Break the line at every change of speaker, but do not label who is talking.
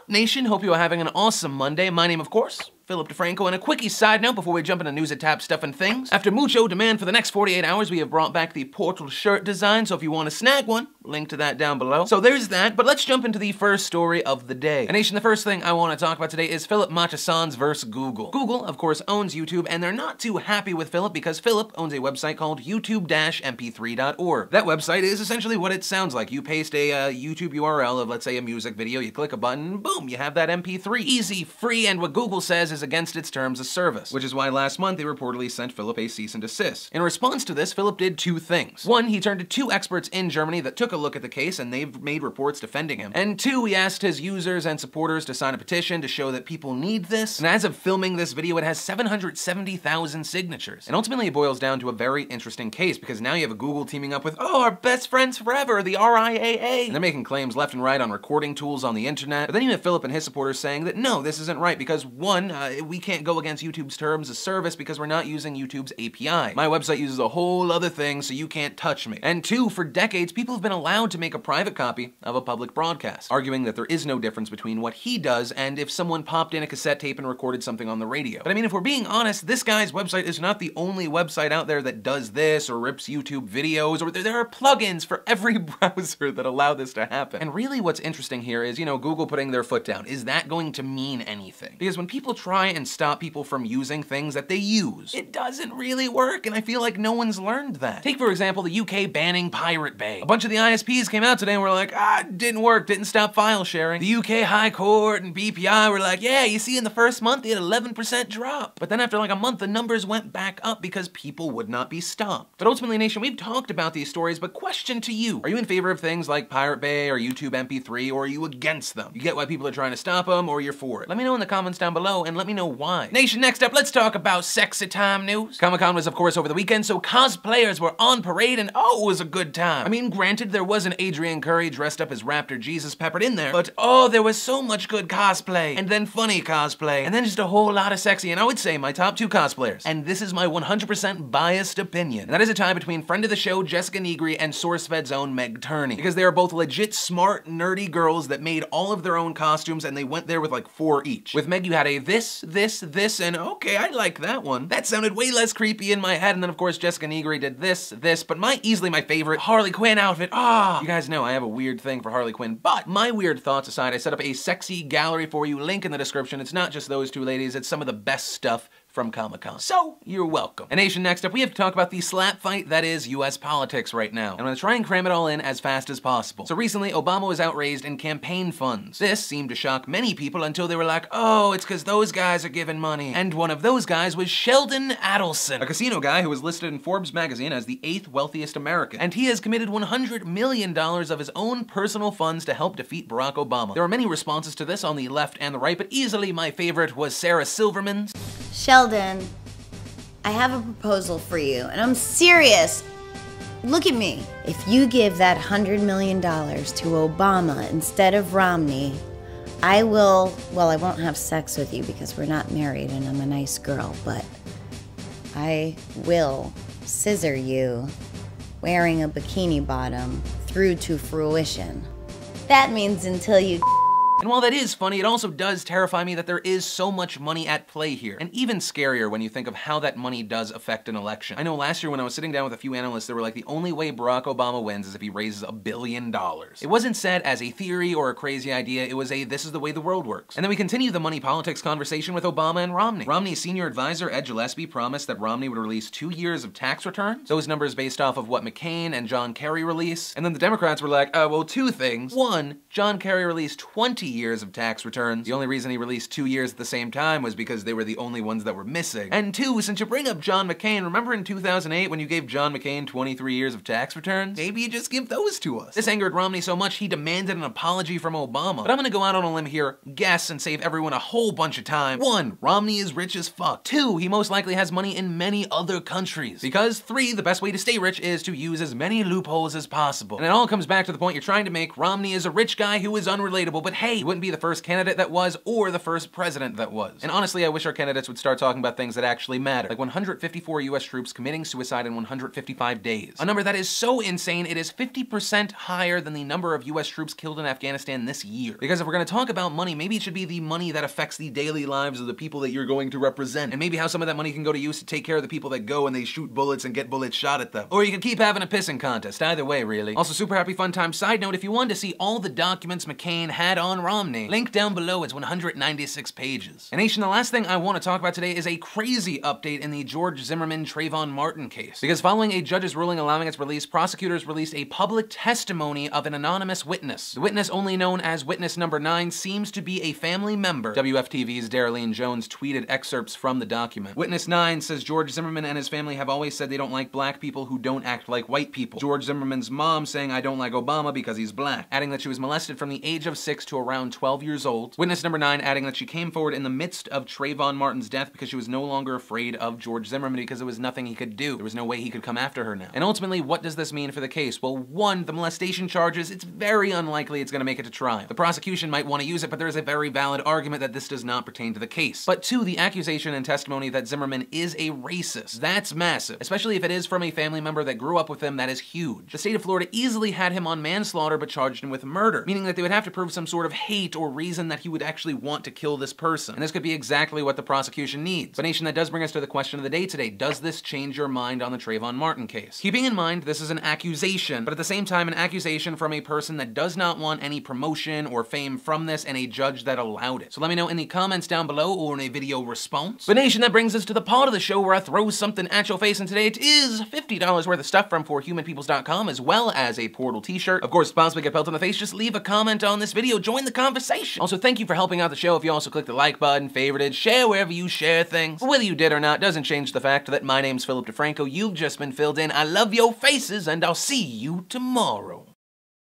up, nation? Hope you are having an awesome Monday. My name, of course, Philip DeFranco, and a quickie side note before we jump into news and tap stuff and things. After mucho demand for the next 48 hours, we have brought back the Portal shirt design, so if you want to snag one, link to that down below. So there's that, but let's jump into the first story of the day. And nation, the first thing I want to talk about today is Philip Machasans versus Google. Google, of course, owns YouTube, and they're not too happy with Philip because Philip owns a website called youtube-mp3.org. That website is essentially what it sounds like. You paste a YouTube URL of, let's say, a music video, you click a button, boom, you have that MP3. Easy, free, and what Google says is against its terms of service, which is why last month they reportedly sent Philip a cease and desist. In response to this, Philip did two things. One, he turned to two experts in Germany that took a look at the case, and they've made reports defending him. And two, he asked his users and supporters to sign a petition to show that people need this. And as of filming this video, it has 770,000 signatures. And ultimately, it boils down to a very interesting case, because now you have a Google teaming up with, oh, our best friends forever, the RIAA. And they're making claims left and right on recording tools on the internet. But then you have Philip and his supporters saying that no, this isn't right, because one, we can't go against YouTube's terms of service because we're not using YouTube's API. My website uses a whole other thing, so you can't touch me. And two, for decades, people have been allowed to make a private copy of a public broadcast, arguing that there is no difference between what he does and if someone popped in a cassette tape and recorded something on the radio. But I mean, if we're being honest, this guy's website is not the only website out there that does this or rips YouTube videos, or there are plugins for every browser that allow this to happen. And really what's interesting here is, Google putting their foot down. Is that going to mean anything? Because when people try and stop people from using things that they use, it doesn't really work, and I feel like no one's learned that. Take, for example, the UK banning Pirate Bay. A bunch of the ISPs came out today and were like, it didn't work, didn't stop file sharing. The UK High Court and BPI were like, yeah, you see in the first month, they had 11% drop. But then after like a month, the numbers went back up because people would not be stopped. But ultimately, nation, we've talked about these stories, but question to you, are you in favor of things like Pirate Bay or YouTube MP3, or are you against them? You get why people are trying to stop them, or you're for it? Let me know in the comments down below, and let me know why. Nation, next up, let's talk about sexy time news. Comic-Con was, of course, over the weekend, so cosplayers were on parade, and oh, it was a good time. I mean, granted, there was an Adrian Curry dressed up as Raptor Jesus peppered in there, but oh, there was so much good cosplay, and then funny cosplay, and then just a whole lot of sexy, and I would say my top two cosplayers, and this is my 100% biased opinion, and that is a tie between friend of the show Jessica NIGRI and SourceFed's own Meg Turney, because they are both legit smart, nerdy girls that made all of their own costumes, and they went there with like 4 each. With Meg, you had a this, and okay, I like that one. That sounded way less creepy in my head, and then of course Jessica NIGRI did this, but easily my favorite, Harley Quinn outfit. You guys know I have a weird thing for Harley Quinn, but my weird thoughts aside, I set up a sexy gallery for you, link in the description. It's not just those two ladies, it's some of the best stuff from Comic-Con. So, you're welcome. And nation, next up, we have to talk about the slap fight that is US politics right now. And I'm gonna try and cram it all in as fast as possible. So recently, Obama was outraised in campaign funds. This seemed to shock many people until they were like, oh, it's because those guys are giving money. And one of those guys was Sheldon Adelson, a casino guy who was listed in Forbes magazine as the 8th wealthiest American. And he has committed $100 million of his own personal funds to help defeat Barack Obama. There were many responses to this on the left and the right, but easily my favorite was Sarah Silverman's.
Sheldon, I have a proposal for you, and I'm serious. Look at me. If you give that $100 million to Obama instead of Romney, I won't have sex with you because we're not married and I'm a nice girl, but I will scissor you wearing a bikini bottom through to fruition. That means until you
And while that is funny, it also does terrify me that there is so much money at play here. And even scarier when you think of how that money does affect an election. I know last year when I was sitting down with a few analysts, they were like, the only way Barack Obama wins is if he raises $1 billion. It wasn't said as a theory or a crazy idea, it was a this is the way the world works. And then we continue the money politics conversation with Obama and Romney. Romney's senior advisor, Ed Gillespie, promised that Romney would release 2 years of tax returns. Those numbers based off of what McCain and John Kerry release. And then the Democrats were like, well, two things. One, John Kerry released 20 years of tax returns. The only reason he released 2 years at the same time was because they were the only ones that were missing. And two, since you bring up John McCain, remember in 2008 when you gave John McCain 23 years of tax returns? Maybe you just give those to us. This angered Romney so much he demanded an apology from Obama. But I'm gonna go out on a limb here, guess, and save everyone a whole bunch of time. 1, Romney is rich as fuck. 2, he most likely has money in many other countries. Because 3, the best way to stay rich is to use as many loopholes as possible. And it all comes back to the point you're trying to make. Romney is a rich guy who is unrelatable, but hey, way. He wouldn't be the first candidate that was, or the first president that was. And honestly, I wish our candidates would start talking about things that actually matter, like 154 US troops committing suicide in 155 days. A number that is so insane, it is 50% higher than the number of US troops killed in Afghanistan this year. Because if we're gonna talk about money, maybe it should be the money that affects the daily lives of the people that you're going to represent. And maybe how some of that money can go to use to take care of the people that go and they shoot bullets and get bullets shot at them. Or you could keep having a pissing contest, either way, really. Also, super happy fun time side note, if you wanted to see all the documents McCain had on Romney, link down below, it's 196 pages. And Nation, the last thing I want to talk about today is a crazy update in the George Zimmerman Trayvon Martin case. Because following a judge's ruling allowing its release, prosecutors released a public testimony of an anonymous witness. The witness, only known as witness number 9, seems to be a family member. WFTV's Darylene Jones tweeted excerpts from the document. Witness 9 says George Zimmerman and his family have always said they don't like black people who don't act like white people. George Zimmerman's mom saying, "I don't like Obama because he's black," adding that she was molested from the age of 6 to around 12 years old. Witness number 9 adding that she came forward in the midst of Trayvon Martin's death because she was no longer afraid of George Zimmerman because there was nothing he could do. There was no way he could come after her now. And ultimately, what does this mean for the case? Well, one, the molestation charges, it's very unlikely it's gonna make it to trial. The prosecution might want to use it, but there is a very valid argument that this does not pertain to the case. But two, the accusation and testimony that Zimmerman is a racist. That's massive, especially if it is from a family member that grew up with him. That is huge. The state of Florida easily had him on manslaughter but charged him with murder, meaning that they would have to prove some sort of hate or reason that he would actually want to kill this person. And this could be exactly what the prosecution needs. But Nation, that does bring us to the question of the day today. Does this change your mind on the Trayvon Martin case? Keeping in mind this is an accusation, but at the same time an accusation from a person that does not want any promotion or fame from this and a judge that allowed it. So let me know in the comments down below or in a video response. But Nation, that brings us to the part of the show where I throw something at your face, and today it is $50 worth of stuff from forhumanpeoples.com as well as a Portal t-shirt. Of course, to possibly get pelt on the face, just leave a comment on this video, join the conversation. Also, thank you for helping out the show if you also click the like button, favorited, share wherever you share things. But whether you did or not doesn't change the fact that my name's Philip DeFranco. You've just been filled in. I love your faces, and I'll see you tomorrow.